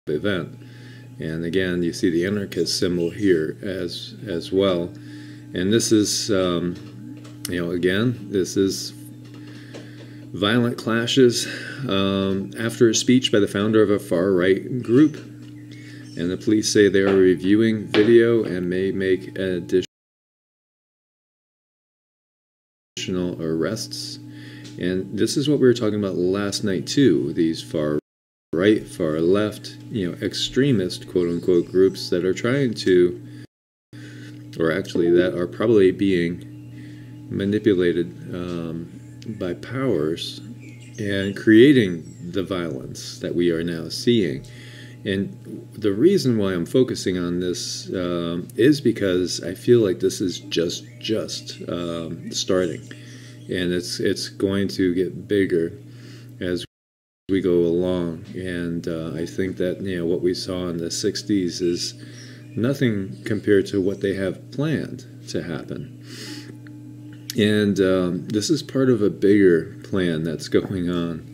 event. And again, you see the anarchist symbol here as well. And this is, again, this is violent clashes after a speech by the founder of a far-right group. And the police say they are reviewing video and may make additional arrests. And this is what we were talking about last night too, these far right, far left, extremist quote-unquote groups that are trying to, or actually that are probably being manipulated by powers and creating the violence that we are now seeing. And the reason why I'm focusing on this is because I feel like this is just starting, and it's going to get bigger as we go along. And I think that what we saw in the 60s is nothing compared to what they have planned to happen. And this is part of a bigger plan that's going on,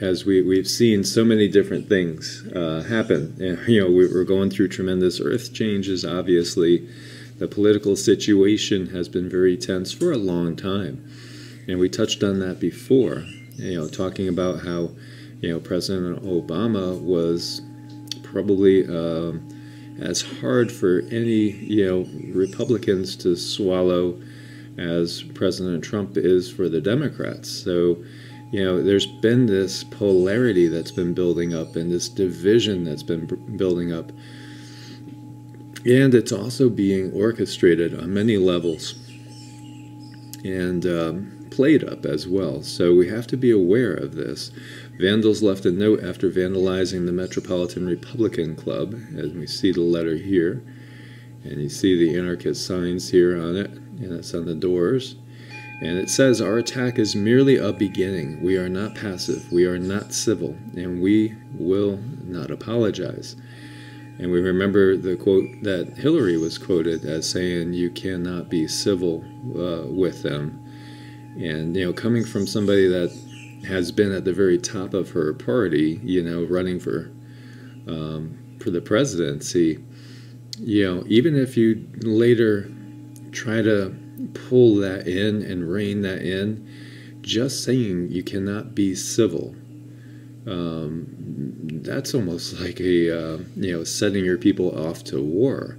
as we've seen so many different things happen. And, we're going through tremendous earth changes. Obviously, the political situation has been very tense for a long time, and we touched on that before. Talking about how President Obama was probably as hard for any Republicans to swallow as President Trump is for the Democrats. So there's been this polarity that's been building up, and this division that's been building up, and it's also being orchestrated on many levels and played up as well. So we have to be aware of this. Vandals left a note after vandalizing the Metropolitan Republican Club, as we see the letter here, and you see the anarchist signs here on it, and it's on the doors. And it says, "Our attack is merely a beginning. We are not passive, we are not civil, and we will not apologize." And we remember the quote that Hillary was quoted as saying, "You cannot be civil with them." And coming from somebody that has been at the very top of her party, running for the presidency, even if you later try to pull that in and rein that in, just saying you cannot be civil, that's almost like a setting your people off to war,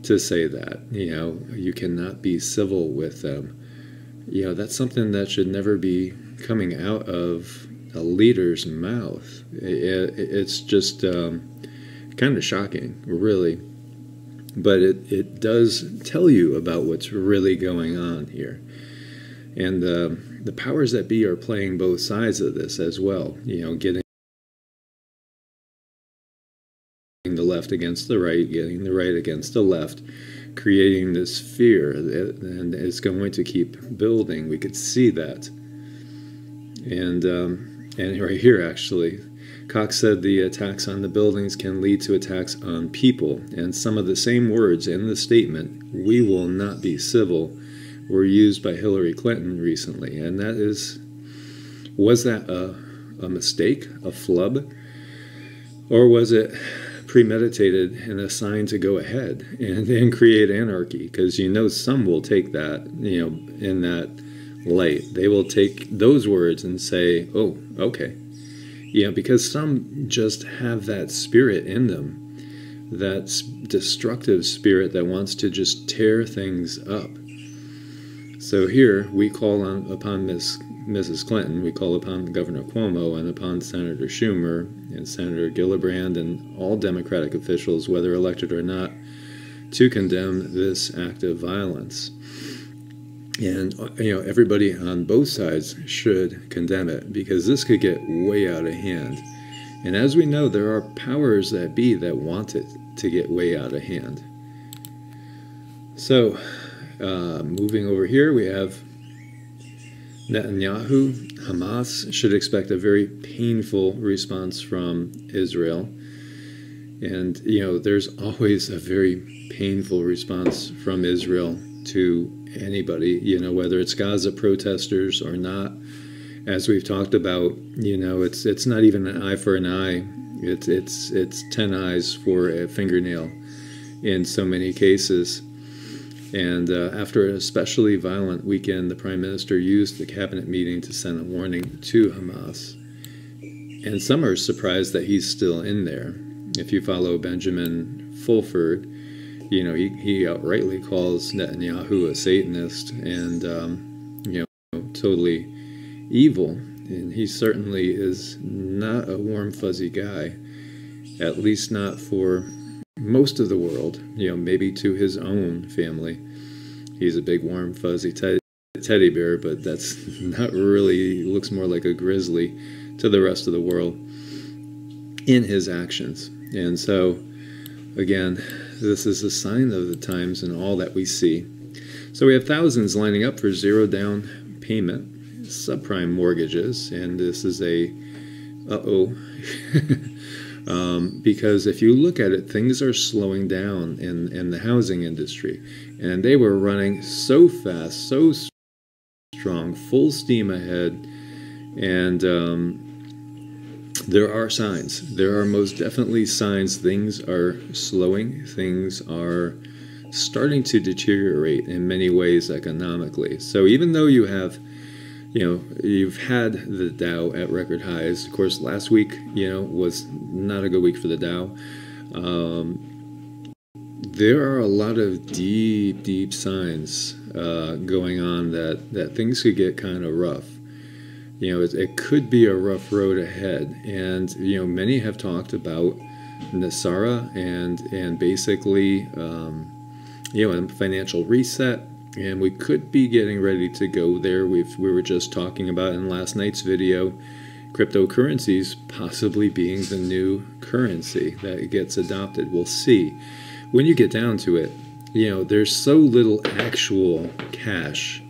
to say that you cannot be civil with them. That's something that should never be coming out of a leader's mouth. It's just kind of shocking, really. But it does tell you about what's really going on here. And the powers that be are playing both sides of this as well, getting the left against the right, getting the right against the left, creating this fear, and it's going to keep building. We could see that. And right here, actually, Cox said the attacks on the buildings can lead to attacks on people, and some of the same words in the statement, "We will not be civil," were used by Hillary Clinton recently. And that was that a mistake, a flub, or was it premeditated and a sign to go ahead and create anarchy? Because some will take that, in that light. They will take those words and say, "Oh, okay." Because some just have that spirit in them, that destructive spirit that wants to just tear things up. So here we call upon Mrs. Clinton, we call upon Governor Cuomo, and upon Senator Schumer and Senator Gillibrand and all Democratic officials, whether elected or not, to condemn this act of violence. And everybody on both sides should condemn it, because this could get way out of hand. And as we know, there are powers that be that want it to get way out of hand. So, moving over here, we have Netanyahu. Hamas should expect a very painful response from Israel. And, there's always a very painful response from Israel to anybody, whether it's Gaza protesters or not. As we've talked about, it's not even an eye for an eye It's 10 eyes for a fingernail in so many cases. And after an especially violent weekend, the Prime Minister used the cabinet meeting to send a warning to Hamas. And some are surprised that he's still in there. If you follow Benjamin Fulford, you know, he outrightly calls Netanyahu a Satanist and, you know, totally evil. And he certainly is not a warm, fuzzy guy, at least not for most of the world, you know, maybe to his own family. He's a big, warm, fuzzy teddy bear, but that's not really, looks more like a grizzly to the rest of the world in his actions. And so, again, this is a sign of the times and all that we see. So we have thousands lining up for zero down payment, subprime mortgages, and this is a because if you look at it, things are slowing down in the housing industry, and they were running so fast, so strong, full steam ahead, and there are signs. There are most definitely signs things are slowing. Things are starting to deteriorate in many ways economically. So even though you have, you know, you've had the Dow at record highs. Of course, last week, you know, was not a good week for the Dow. There are a lot of deep signs going on that things could get kind of rough. You know, it could be a rough road ahead, and you know, many have talked about Nasara and basically, you know, a financial reset, and we could be getting ready to go there. We were just talking about in last night's video, cryptocurrencies possibly being the new currency that gets adopted. We'll see. When you get down to it, you know, there's so little actual cash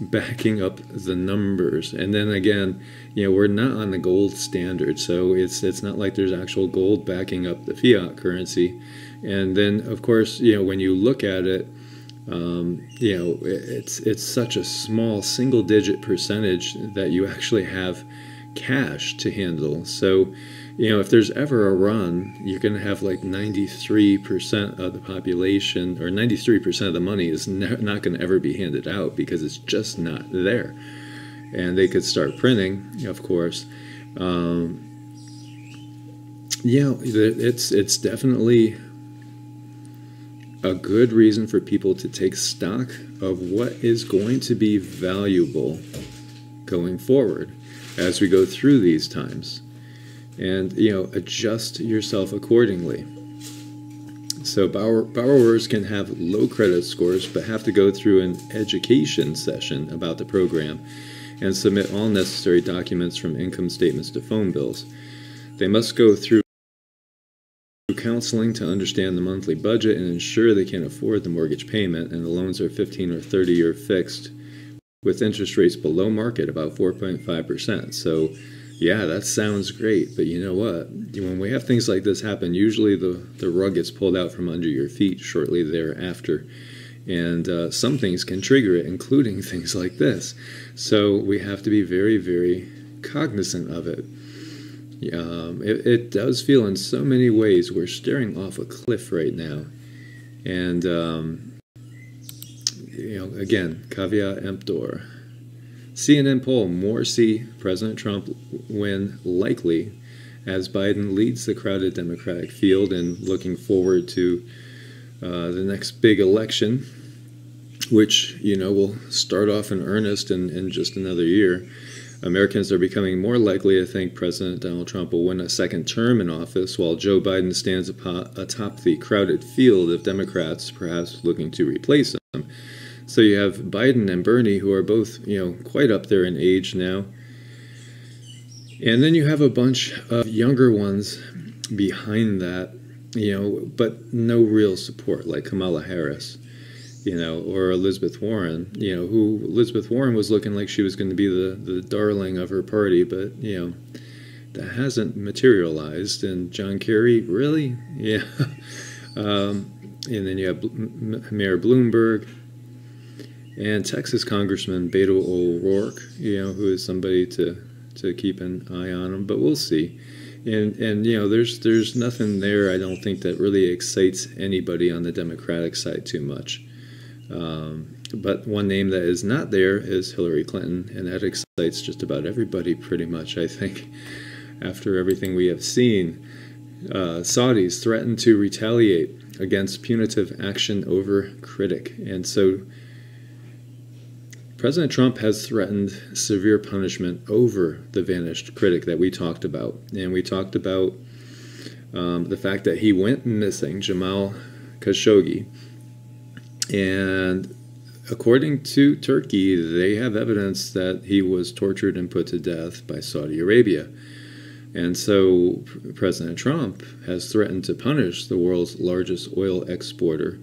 backing up the numbers, and then again, you know, we're not on the gold standard, so it's not like there's actual gold backing up the fiat currency. And then of course, you know, when you look at it, you know, it's such a small single-digit percentage that you actually have cash to handle. So, you know, if there's ever a run, you're going to have like 93% of the population, or 93% of the money is not going to ever be handed out because it's just not there. And they could start printing, of course. You know, it's definitely a good reason for people to take stock of what is going to be valuable going forward as we go through these times. And, you know, adjust yourself accordingly. So borrowers can have low credit scores but have to go through an education session about the program and submit all necessary documents from income statements to phone bills. They must go through counseling to understand the monthly budget and ensure they can afford the mortgage payment, and the loans are 15 or 30-year fixed with interest rates below market, about 4.5%. So yeah, that sounds great, but you know what? When we have things like this happen, usually the rug gets pulled out from under your feet shortly thereafter. And some things can trigger it, including things like this. So we have to be very, very cognizant of it. It does feel in so many ways we're staring off a cliff right now. And, you know, again, caveat emptor. CNN poll, more see President Trump win likely as Biden leads the crowded Democratic field, and looking forward to the next big election, which, you know, will start off in earnest in just another year. Americans are becoming more likely to think President Donald Trump will win a second term in office, while Joe Biden stands atop the crowded field of Democrats, perhaps looking to replace him. So you have Biden and Bernie, who are both, you know, quite up there in age now. And then you have a bunch of younger ones behind that, you know, but no real support, like Kamala Harris, you know, or Elizabeth Warren, you know, who Elizabeth Warren was looking like she was going to be the darling of her party, but, you know, that hasn't materialized. And John Kerry, really? Yeah. And then you have Mayor Bloomberg, and Texas Congressman Beto O'Rourke, you know, who is somebody to keep an eye on him. But we'll see. And you know, there's nothing there, I don't think, that really excites anybody on the Democratic side too much. But one name that is not there is Hillary Clinton, and that excites just about everybody pretty much, I think, after everything we have seen. Saudis threaten to retaliate against punitive action over critic. And so President Trump has threatened severe punishment over the vanished critic that we talked about. And we talked about the fact that he went missing, Jamal Khashoggi. And according to Turkey, they have evidence that he was tortured and put to death by Saudi Arabia. And so President Trump has threatened to punish the world's largest oil exporter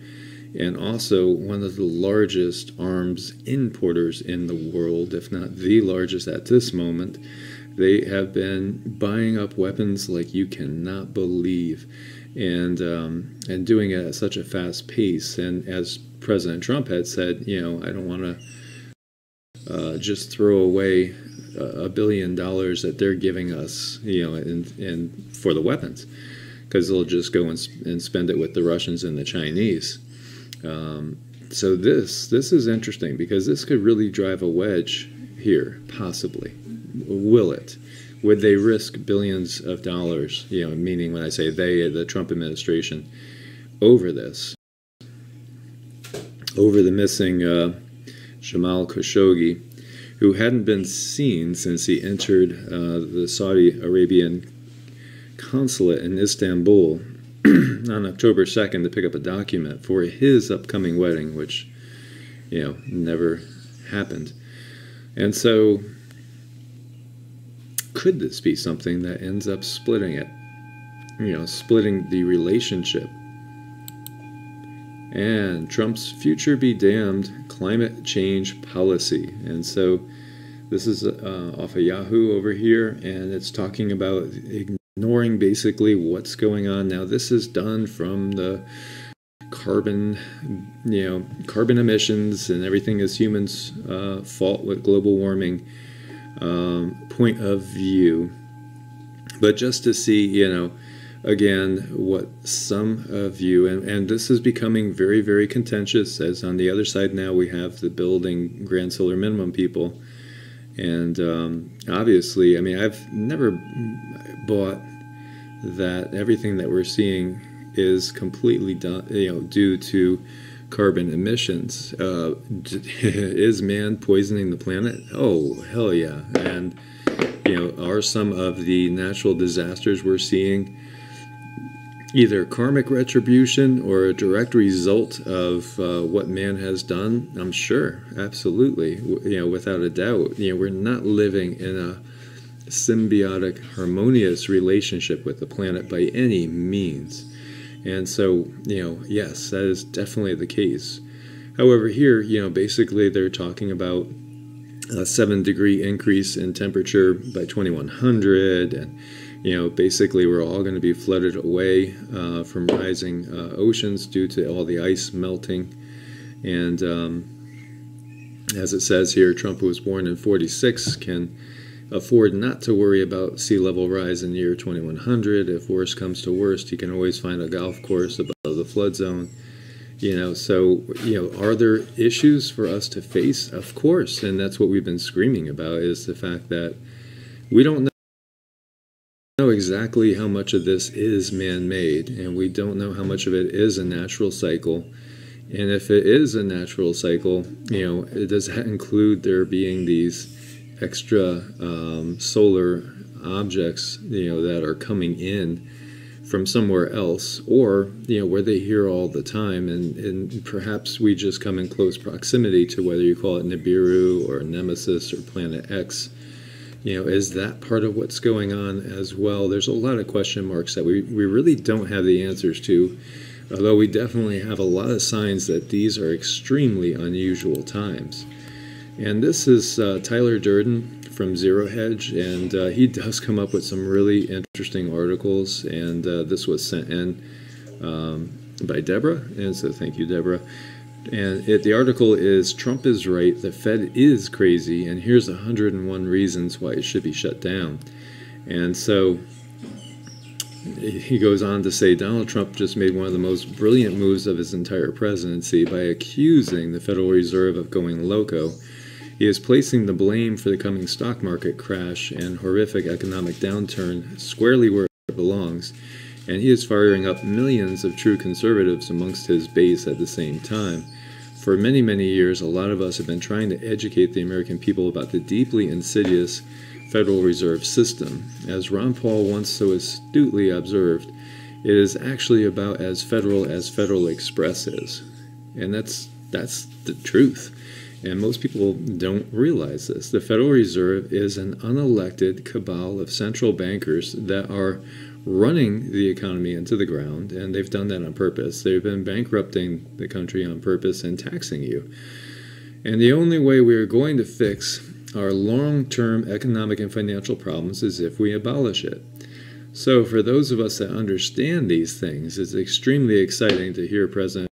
and also one of the largest arms importers in the world, if not the largest at this moment. They have been buying up weapons like you cannot believe, and doing it at such a fast pace. And as President Trump had said, you know, I don't want to just throw away $1 billion that they're giving us, you know, and for the weapons, because they'll just go and spend it with the Russians and the Chinese. So this is interesting, because this could really drive a wedge here, possibly. Will it? Would they risk billions of dollars, you know, meaning when I say they, the Trump administration, over this, over the missing Jamal Khashoggi, who hadn't been seen since he entered the Saudi Arabian consulate in Istanbul on October 2nd to pick up a document for his upcoming wedding, which, you know, never happened. And so, could this be something that ends up splitting it? You know, splitting the relationship. And Trump's future be damned climate change policy. And so this is off of Yahoo over here, and it's talking about ignoring basically what's going on now. This is done from the carbon, you know, carbon emissions and everything is humans' fault with global warming point of view. But just to see, you know, again, what some of you, and this is becoming very, very contentious, as on the other side now we have the building grand solar minimum people. And obviously, I mean, I've never bought that everything that we're seeing is completely done, you know, due to carbon emissions. Is man poisoning the planet? Oh, hell yeah. And, you know, are some of the natural disasters we're seeing either karmic retribution or a direct result of what man has done? I'm sure, absolutely, you know, without a doubt. You know, we're not living in a symbiotic, harmonious relationship with the planet by any means. And so, you know, yes, that is definitely the case. However, here, you know, basically they're talking about a 7-degree increase in temperature by 2100, and you know, basically we're all going to be flooded away from rising oceans due to all the ice melting. And as it says here, Trump, who was born in '46, can afford not to worry about sea level rise in the year 2100. If worse comes to worst, he can always find a golf course above the flood zone. You know, so, you know, are there issues for us to face? Of course, and that's what we've been screaming about, is the fact that we don't know exactly how much of this is man-made, and we don't know how much of it is a natural cycle. And if it is a natural cycle, you know, does that include there being these extra solar objects, you know, that are coming in from somewhere else, or, you know, were they here all the time, and perhaps we just come in close proximity to, whether you call it Nibiru or Nemesis or Planet X. You know, is that part of what's going on as well? There's a lot of question marks that we really don't have the answers to, although we definitely have a lot of signs that these are extremely unusual times. And this is Tyler Durden from Zero Hedge, and he does come up with some really interesting articles, and this was sent in by Deborah, and so thank you, Deborah. And the article is, Trump is right, the Fed is crazy, and here's 101 reasons why it should be shut down. And so he goes on to say Donald Trump just made one of the most brilliant moves of his entire presidency by accusing the Federal Reserve of going loco. He is placing the blame for the coming stock market crash and horrific economic downturn squarely where it belongs, and he is firing up millions of true conservatives amongst his base at the same time. For many, many years, a lot of us have been trying to educate the American people about the deeply insidious Federal Reserve System. As Ron Paul once so astutely observed, it is actually about as Federal Express is. And that's the truth. And most people don't realize this. The Federal Reserve is an unelected cabal of central bankers that are running the economy into the ground, and they've done that on purpose. They've been bankrupting the country on purpose and taxing you. And the only way we are going to fix our long-term economic and financial problems is if we abolish it. So for those of us that understand these things, it's extremely exciting to hear President